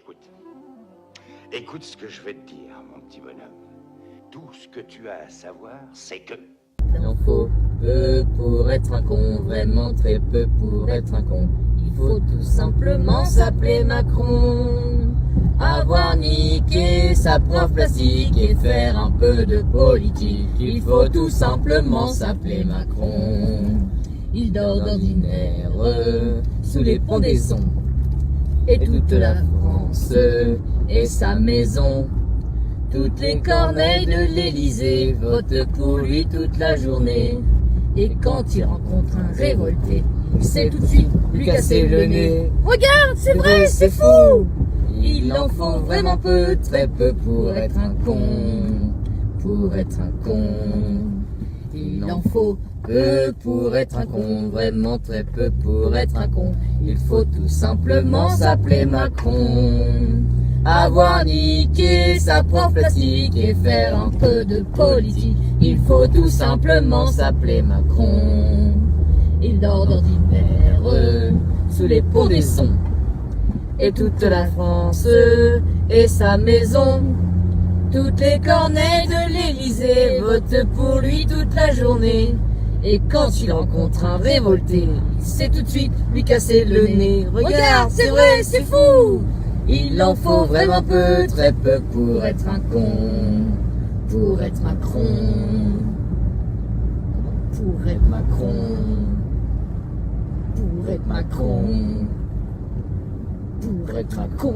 Écoute. Écoute ce que je vais te dire, mon petit bonhomme. Tout ce que tu as à savoir, c'est que... Il en faut peu pour être un con, vraiment très peu pour être un con. Il faut tout simplement s'appeler Macron. Avoir niqué sa prof plastique et faire un peu de politique. Il faut tout simplement s'appeler Macron. Il dort d'ordinaire sous les pendaisons. Et toute la France est sa maison. Toutes les corneilles de l'Élysée votent pour lui toute la journée. Et quand il rencontre un révolté, il sait tout de suite lui casser le nez. Regarde, c'est vrai, c'est fou! Il en faut vraiment peu, très peu pour être un con. Pour être un con. Il en faut peu pour être un con, vraiment très peu pour être un con. Il faut tout simplement s'appeler Macron. Avoir niqué sa prof plastique et faire un peu de politique. Il faut tout simplement s'appeler Macron. Il dort d'ordinaire sous les pendaisons. Et toute la France est sa maison. Toutes les corneilles de l'Élysée votent pour lui toute la journée. Et quand il rencontre un révolté, il sait tout de suite lui casser le nez. Regarde, c'est vrai, c'est fou! Il en faut vraiment peu, très peu pour être un con. Pour être Macron. Pour être Macron. Pour être Macron. Pour être un con.